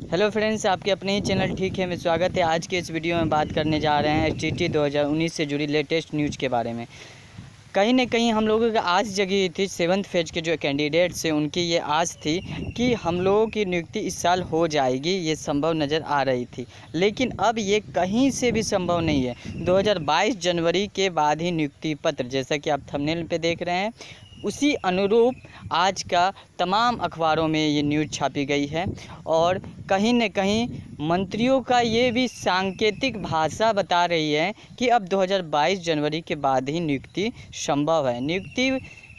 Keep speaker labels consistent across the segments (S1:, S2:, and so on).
S1: Hello friends, आपके अपने ही channel ठीक है में स्वागत है। आज के इस वीडियो में बात करने जा रहे हैं एसटीटी 2019 से जुड़ी लेटेस्ट न्यूज़ के बारे में। कहीं न कहीं हम लोगों की आस जगी थी, 7th फेज के जो कैंडिडेट्स हैं उनकी ये आस थी कि हम लोगों की नियुक्ति इस साल हो जाएगी, ये संभव नज़र आ रही थी। लेकिन अब ये कहीं से भी संभव नहीं है। 2022 जनवरी के बाद ही नियुक्ति पत्र, जैसा कि आप थंबनेल पे देख रहे हैं, उसी अनुरूप आज का तमाम अखबारों में ये न्यूज़ छापी गई है। और कहीं न कहीं मंत्रियों का ये भी सांकेतिक भाषा बता रही है कि अब 2022 जनवरी के बाद ही नियुक्ति संभव है। नियुक्ति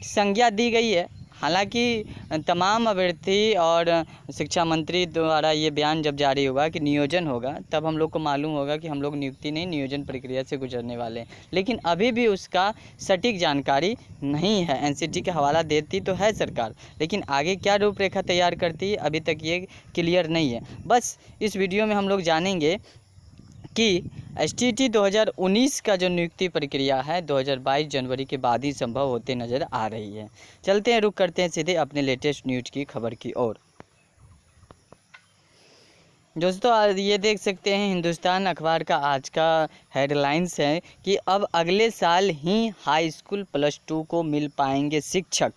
S1: संज्ञा दी गई है। हालांकि तमाम अभ्यर्थी और शिक्षा मंत्री द्वारा ये बयान जब जारी होगा कि नियोजन होगा, तब हम लोग को मालूम होगा कि हम लोग नियुक्ति नहीं, नियोजन प्रक्रिया से गुजरने वाले हैं। लेकिन अभी भी उसका सटीक जानकारी नहीं है। एनसीटी का हवाला देती तो है सरकार, लेकिन आगे क्या रूपरेखा तैयार करती है अभी तक ये क्लियर नहीं है। बस इस वीडियो में हम लोग जानेंगे कि एसटीटी 2019 का जो नियुक्ति प्रक्रिया है 2022 जनवरी के बाद ही संभव होते नज़र आ रही है। चलते हैं, रुक करते हैं सीधे अपने लेटेस्ट न्यूज़ की खबर की ओर। दोस्तों, ये देख सकते हैं हिंदुस्तान अखबार का आज का हेडलाइंस है कि अब अगले साल ही हाई स्कूल +2 को मिल पाएंगे शिक्षक।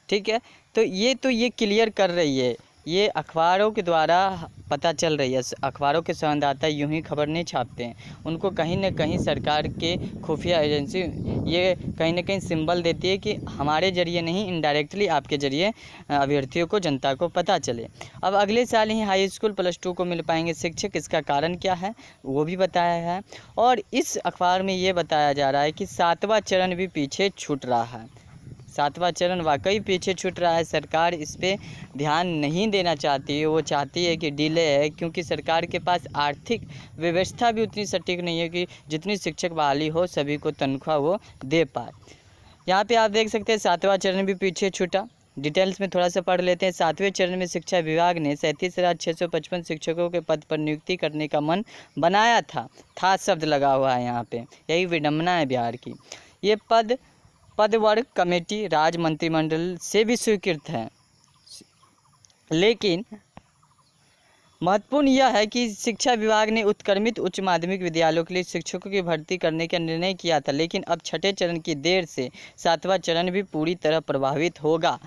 S1: ठीक है, तो ये क्लियर कर रही है, ये अखबारों के द्वारा पता चल रही है। अखबारों के संवाददाता यूं ही खबर नहीं छापते हैं, उनको कहीं न कहीं सरकार के खुफिया एजेंसी ये कहीं न कहीं सिंबल देती है कि हमारे ज़रिए नहीं, इनडायरेक्टली आपके ज़रिए अभ्यर्थियों को, जनता को पता चले। अब अगले साल ही हाई स्कूल +2 को मिल पाएंगे शिक्षक, इसका कारण क्या है वो भी बताया है। और इस अखबार में ये बताया जा रहा है कि 7वां चरण भी पीछे छूट रहा है। 7वां चरण वाकई पीछे छूट रहा है। सरकार इस पे ध्यान नहीं देना चाहती है, वो चाहती है कि डिले है, क्योंकि सरकार के पास आर्थिक व्यवस्था भी उतनी सटीक नहीं है कि जितनी शिक्षक बहाली हो सभी को तनख्वाह वो दे पाए। यहाँ पे आप देख सकते हैं 7वां चरण भी पीछे छूटा। डिटेल्स में थोड़ा सा पढ़ लेते हैं। 7वें चरण में शिक्षा विभाग ने 37,655 शिक्षकों के पद पर नियुक्ति करने का मन बनाया था शब्द लगा हुआ है यहाँ पे, यही विडम्बना है बिहार की। ये पदवर्ग कमेटी राज्य मंत्रिमंडल से भी स्वीकृत है। लेकिन महत्वपूर्ण यह है कि शिक्षा विभाग ने उत्क्रमित उच्च माध्यमिक विद्यालयों के लिए शिक्षकों की भर्ती करने का निर्णय किया था, लेकिन अब छठे चरण की देर से 7वां चरण भी पूरी तरह प्रभावित होगा।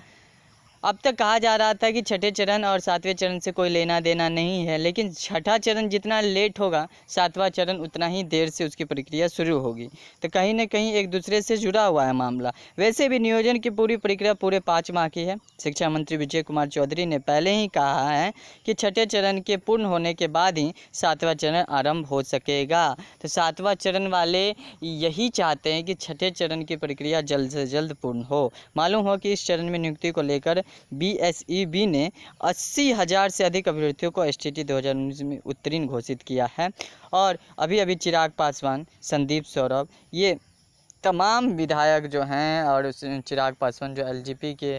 S1: अब तक कहा जा रहा था कि छठे चरण और 7वें चरण से कोई लेना देना नहीं है, लेकिन छठा चरण जितना लेट होगा 7वां चरण उतना ही देर से उसकी प्रक्रिया शुरू होगी। तो कहीं न कहीं एक दूसरे से जुड़ा हुआ है मामला। वैसे भी नियोजन की पूरी प्रक्रिया पूरे 5 माह की है। शिक्षा मंत्री विजय कुमार चौधरी ने पहले ही कहा है कि छठे चरण के पूर्ण होने के बाद ही 7वां चरण आरंभ हो सकेगा। तो 7वां चरण वाले यही चाहते हैं कि छठे चरण की प्रक्रिया जल्द से जल्द पूर्ण हो। मालूम हो कि इस चरण में नियुक्ति को लेकर बीएसईबी ने 80,000 से अधिक अभ्यर्थियों को एसटीटी 2019 में उत्तीर्ण घोषित किया है। और अभी चिराग पासवान, संदीप सौरभ, ये तमाम विधायक जो हैं और चिराग पासवान जो एलजेपी के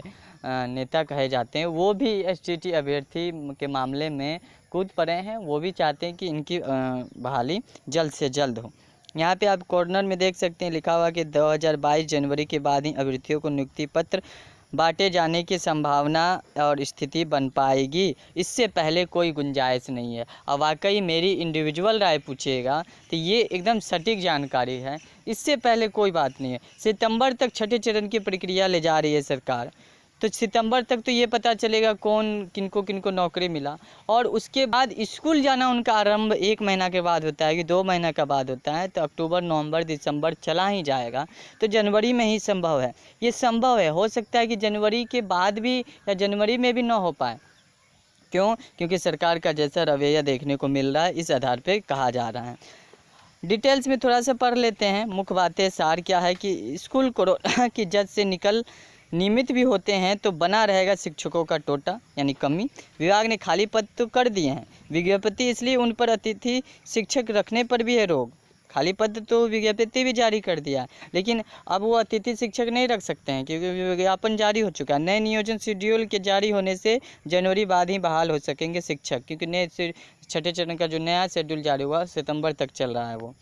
S1: नेता कहे जाते हैं, वो भी एसटीटी अभ्यर्थी के मामले में कूद पड़े हैं। वो भी चाहते हैं कि इनकी बहाली जल्द से जल्द हो। यहाँ पे आप कॉर्नर में देख सकते हैं लिखा हुआ कि 2022 जनवरी के बाद ही अभ्यर्थियों को नियुक्ति पत्र बांटे जाने की संभावना और स्थिति बन पाएगी, इससे पहले कोई गुंजाइश नहीं है। और वाकई मेरी इंडिविजुअल राय पूछिएगा तो ये एकदम सटीक जानकारी है, इससे पहले कोई बात नहीं है। सितंबर तक छठे चरण की प्रक्रिया ले जा रही है सरकार, तो सितंबर तक तो ये पता चलेगा कौन किनको किनको नौकरी मिला। और उसके बाद स्कूल जाना उनका आरंभ 1 महीना के बाद होता है कि 2 महीना का बाद होता है, तो अक्टूबर, नवंबर, दिसंबर चला ही जाएगा। तो जनवरी में ही संभव है, ये संभव है। हो सकता है कि जनवरी के बाद भी या जनवरी में भी ना हो पाए। क्यों? क्योंकि सरकार का जैसा रवैया देखने को मिल रहा है, इस आधार पर कहा जा रहा है। डिटेल्स में थोड़ा सा पढ़ लेते हैं। मुख्य बातें सार क्या है कि स्कूल कोरोना की जद से नियमित भी होते हैं तो बना रहेगा शिक्षकों का टोटा, यानी कमी। विभाग ने खाली पद तो कर दिए हैं, विज्ञप्ति इसलिए उन पर अतिथि शिक्षक रखने पर भी है रोक। खाली पद तो विज्ञप्ति भी जारी कर दिया, लेकिन अब वो अतिथि शिक्षक नहीं रख सकते हैं क्योंकि विज्ञापन जारी हो चुका है। नए नियोजन शेड्यूल के जारी होने से जनवरी बाद ही बहाल हो सकेंगे शिक्षक, क्योंकि नए छठे चरण का जो नया शेड्यूल जारी हुआ सितंबर तक चल रहा है वो।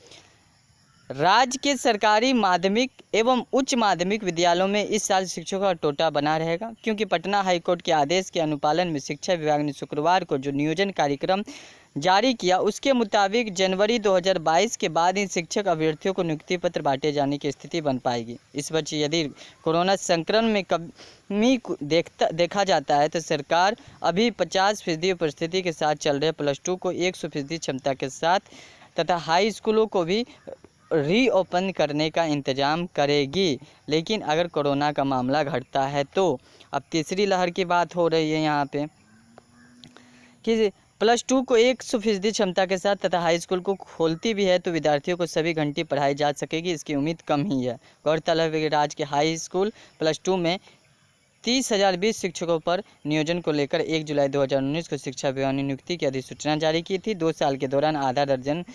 S1: राज्य के सरकारी माध्यमिक एवं उच्च माध्यमिक विद्यालयों में इस साल शिक्षकों का कोटा बना रहेगा, क्योंकि पटना हाईकोर्ट के आदेश के अनुपालन में शिक्षा विभाग ने शुक्रवार को जो नियोजन कार्यक्रम जारी किया, उसके मुताबिक जनवरी 2022 के बाद ही शिक्षक अभ्यर्थियों को नियुक्ति पत्र बांटे जाने की स्थिति बन पाएगी। इस वर्ष यदि कोरोना संक्रमण में कमी देखा जाता है तो सरकार अभी 50% उपस्थिति के साथ चल रहे +2 को 100% क्षमता के साथ तथा हाई स्कूलों को भी रीओपन करने का इंतज़ाम करेगी। लेकिन अगर कोरोना का मामला घटता है तो अब तीसरी लहर की बात हो रही है यहाँ पे कि +2 को 100% क्षमता के साथ तथा हाई स्कूल को खोलती भी है तो विद्यार्थियों को सभी घंटे पढ़ाई जा सकेगी, इसकी उम्मीद कम ही है। गौरतलब है कि राज्य के हाई स्कूल +2 में 30,020 शिक्षकों पर नियोजन को लेकर 1 जुलाई 2019 को शिक्षा विभाग ने नियुक्ति की अधिसूचना जारी की थी। 2 साल के दौरान आधा दर्जन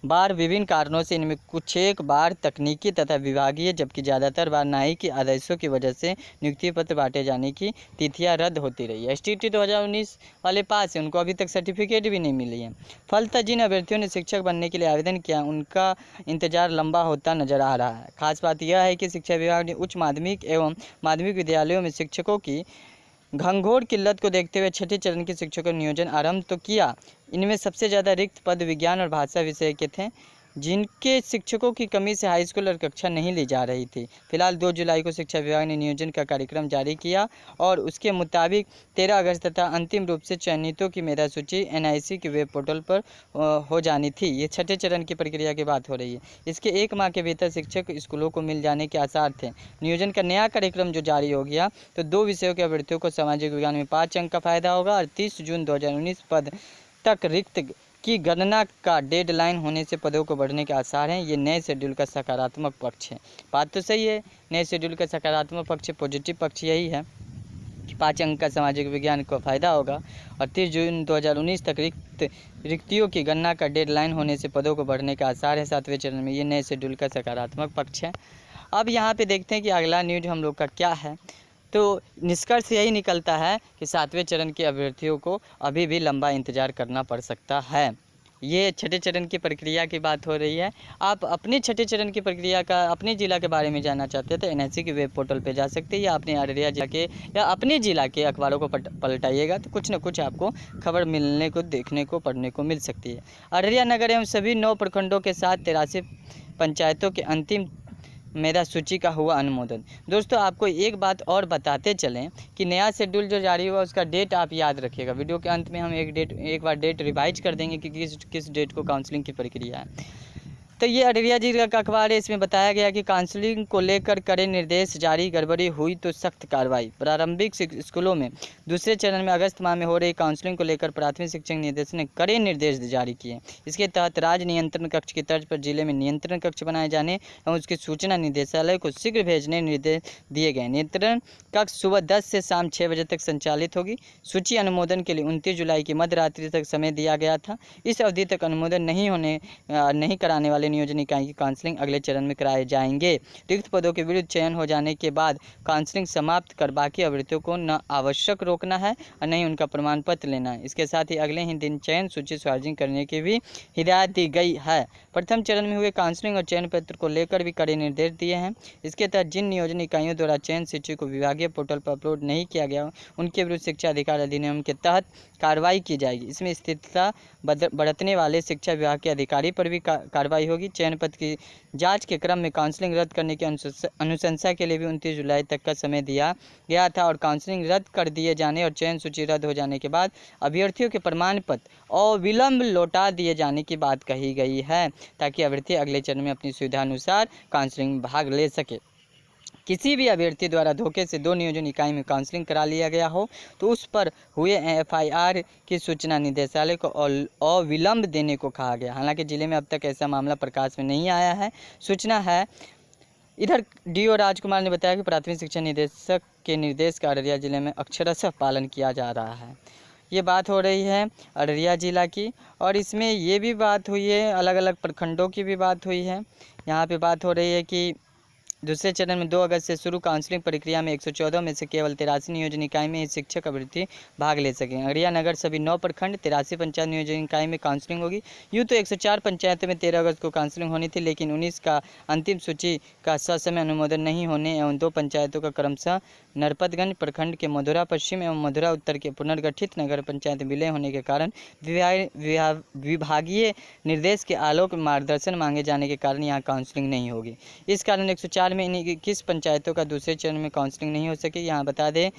S1: बार विभिन्न कारणों से, इनमें कुछ एक बार तकनीकी तथा विभागीय जबकि ज़्यादातर बार न्यायिक आदेशों की वजह से नियुक्ति पत्र बांटे जाने की तिथियां रद्द होती रही है। STT 2019 वाले पास है, उनको अभी तक सर्टिफिकेट भी नहीं मिली है। फलतः जिन अभ्यर्थियों ने शिक्षक बनने के लिए आवेदन किया उनका इंतजार लंबा होता नजर आ रहा है। खास बात यह है कि शिक्षा विभाग ने उच्च माध्यमिक एवं माध्यमिक विद्यालयों में शिक्षकों की घंघोर किल्लत को देखते हुए छठे चरण के शिक्षकों का नियोजन आरंभ तो किया। इनमें सबसे ज़्यादा रिक्त पद विज्ञान और भाषा विषय के थे, जिनके शिक्षकों की कमी से हाई स्कूल और कक्षा नहीं ली जा रही थी। फिलहाल 2 जुलाई को शिक्षा विभाग ने नियोजन का कार्यक्रम जारी किया और उसके मुताबिक 13 अगस्त तथा अंतिम रूप से चयनितों की मेधा सूची NIC के वेब पोर्टल पर हो जानी थी। ये छठे चरण की प्रक्रिया की बात हो रही है। इसके 1 माह के भीतर शिक्षक स्कूलों को मिल जाने के आसार थे। नियोजन का नया कार्यक्रम जो जारी हो गया तो 2 विषयों के अभ्यर्थियों को सामाजिक विज्ञान में 5 अंक का फायदा होगा और 30 जून 2019 पद तक रिक्त की गणना का डेडलाइन होने से पदों को बढ़ने के आसार हैं। ये नए शेड्यूल का सकारात्मक पक्ष है। बात तो सही है, नए शेड्यूल का सकारात्मक पक्ष, पॉजिटिव पक्ष यही है कि 5 अंक का सामाजिक विज्ञान को फ़ायदा होगा और 30 जून 2019 तक रिक्तियों की गणना का डेडलाइन होने से पदों को बढ़ने का आसार है। 7वें चरण में ये नए शेड्यूल का सकारात्मक पक्ष है। अब यहाँ पे देखते हैं कि अगला न्यूज हम लोग का क्या है। तो निष्कर्ष यही निकलता है कि 7वें चरण के अभ्यर्थियों को अभी भी लंबा इंतज़ार करना पड़ सकता है। ये छठे चरण की प्रक्रिया की बात हो रही है। आप अपने छठे चरण की प्रक्रिया का अपने ज़िला के बारे में जानना चाहते हैं तो NIC के वेब पोर्टल पे जा सकते हैं या अपने अररिया जिला के या अपने ज़िला के अखबारों को पलटाइएगा तो कुछ न कुछ आपको खबर मिलने को, देखने को, पढ़ने को मिल सकती है। अररिया नगर एवं सभी 9 प्रखंडों के साथ 83 पंचायतों के अंतिम मेधा सूची का हुआ अनुमोदन। दोस्तों आपको एक बात और बताते चलें कि नया शेड्यूल जो जारी हुआ उसका डेट आप याद रखिएगा। वीडियो के अंत में हम एक बार डेट रिवाइज कर देंगे कि किस डेट को काउंसलिंग की प्रक्रिया है। तो ये अररिया जिला का अखबार है, इसमें बताया गया कि काउंसलिंग को लेकर कड़े निर्देश जारी, गड़बड़ी हुई तो सख्त कार्रवाई। प्रारंभिक स्कूलों में दूसरे चरण में अगस्त माह में हो रही काउंसलिंग को लेकर प्राथमिक शिक्षक निदेशालय ने कड़े निर्देश जारी किए। इसके तहत राज्य नियंत्रण कक्ष की तर्ज पर जिले में नियंत्रण कक्ष बनाए जाने और उसकी सूचना निदेशालय को शीघ्र भेजने निर्देश दिए गए। नियंत्रण कक्ष सुबह 10 से शाम 6 बजे तक संचालित होगी। सूची अनुमोदन के लिए 29 जुलाई की मध्य रात्रि तक समय दिया गया था। इस अवधि तक अनुमोदन नहीं कराने वाले नियोजन इकाई की काउंसलिंग अगले चरण में कराए जाएंगे। रिक्त पदों के विरुद्ध चयन हो जाने के बाद काउंसलिंग समाप्त कर बाकी अभ्यर्थियों को न आवश्यक रोकना है और न ही उनका प्रमाण पत्र लेना है। इसके साथ ही अगले ही दिन चयन सूची सार्वजनिक करने की भी हिदायत दी गई है। प्रथम चरण में हुए काउंसलिंग और चयन पत्र को लेकर भी कड़े निर्देश दिए हैं। इसके तहत जिन नियोजन इकाइयों द्वारा चयन सूची को विभागीय पोर्टल पर अपलोड नहीं किया गया उनके विरुद्ध शिक्षा अधिकार अधिनियम के तहत कार्रवाई की जाएगी। इसमें स्थिरता बरतने वाले शिक्षा विभाग के अधिकारी पर भी कार्रवाई होगी। चयन पत्र की जांच के क्रम में काउंसलिंग रद्द करने की अनुशंसा के लिए भी 29 जुलाई तक का समय दिया गया था और काउंसलिंग रद्द कर दिए जाने और चयन सूची रद्द हो जाने के बाद अभ्यर्थियों के प्रमाण पत्र अविलंब लौटा दिए जाने की बात कही गई है ताकि अभ्यर्थी अगले चरण में अपनी सुविधा अनुसार काउंसलिंग में भाग ले सके। किसी भी अभ्यर्थी द्वारा धोखे से 2 नियोजन इकाई में काउंसलिंग करा लिया गया हो तो उस पर हुए FIR की सूचना निदेशालय को अविलंब देने को कहा गया। हालांकि जिले में अब तक ऐसा मामला प्रकाश में नहीं आया है। सूचना है इधर DO राजकुमार ने बताया कि प्राथमिक शिक्षा निदेशक के निर्देश का अररिया जिले में अक्षरशः पालन किया जा रहा है। ये बात हो रही है अररिया जिला की और इसमें ये भी बात हुई है, अलग अलग प्रखंडों की भी बात हुई है। यहाँ पे बात हो रही है कि दूसरे चरण में 2 अगस्त से शुरू काउंसलिंग प्रक्रिया में 114 में से केवल 83 नियोजन इकाई में ही शिक्षक अभ्यर्थी भाग ले सकें। अररिया नगर सभी 9 प्रखंड 83 पंचायत नियोजन इकाई में काउंसलिंग होगी। यूँ तो 104 पंचायतों में 13 अगस्त को काउंसलिंग होनी थी, लेकिन 19 का अंतिम सूची का ससमय अनुमोदन नहीं होने एवं 2 पंचायतों का क्रमशः नरपतगंज प्रखंड के मधुरा पश्चिम एवं मधुरा उत्तर के पुनर्गठित नगर पंचायत विलय होने के कारण विभागीय निर्देश के आलोक में मार्गदर्शन मांगे जाने के कारण यहाँ काउंसलिंग नहीं होगी। इस कारण 104 में इन 21 पंचायतों का दूसरे चरण में काउंसलिंग नहीं हो सकी। यहाँ बता दें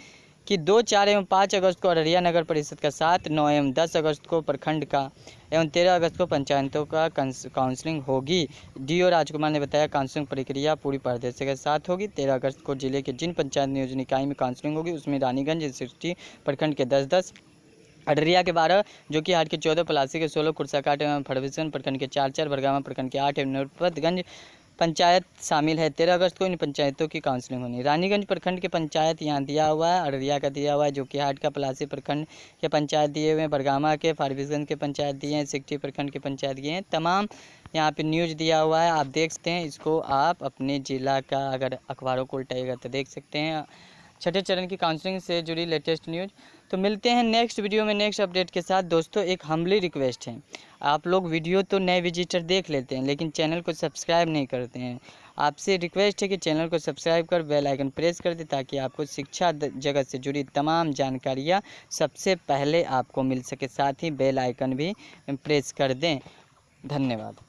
S1: कि 2, 4 एवं 5 अगस्त को अररिया नगर परिषद का 7, 9 एवं 10 अगस्त को प्रखंड का एवं 13 अगस्त को पंचायतों का काउंसलिंग होगी। डीओ राजकुमार ने बताया काउंसलिंग प्रक्रिया पूरी पारदर्शिता के साथ होगी। 13 अगस्त को जिले के जिन पंचायत नियोजन इकाई में काउंसलिंग होगी उसमें रानीगंज 60 प्रखंड के 10-10, अररिया के 12, जोकीहाट के 14, पलासी के 16, कुर्साकाट एवं फरबिसगंज प्रखंड के 4-4, बरगामा प्रखंड के 8 एवं नरपतगंज पंचायत शामिल है। 13 अगस्त को इन पंचायतों की काउंसलिंग होनी। रानीगंज प्रखंड के पंचायत यहाँ दिया हुआ है, अररिया का दिया हुआ है, जोकीहाट का पलासी प्रखंड के पंचायत दिए हुए हैं, बरगामा के फरबिसगंज के पंचायत दिए हैं, 60 प्रखंड के पंचायत दिए हैं। तमाम यहाँ पे न्यूज़ दिया हुआ है, आप देख सकते हैं। इसको आप अपने ज़िला का अगर अखबारों को उल्टाइएगा तो देख सकते हैं छठे चरण की काउंसलिंग से जुड़ी लेटेस्ट न्यूज़। तो मिलते हैं नेक्स्ट वीडियो में नेक्स्ट अपडेट के साथ। दोस्तों एक हम्बली रिक्वेस्ट है, आप लोग वीडियो तो नए विजिटर देख लेते हैं लेकिन चैनल को सब्सक्राइब नहीं करते हैं। आपसे रिक्वेस्ट है कि चैनल को सब्सक्राइब कर बेल आइकन प्रेस कर दें ताकि आपको शिक्षा जगत से जुड़ी तमाम जानकारियाँ सबसे पहले आपको मिल सके। साथ ही बेल आइकन भी प्रेस कर दें। धन्यवाद।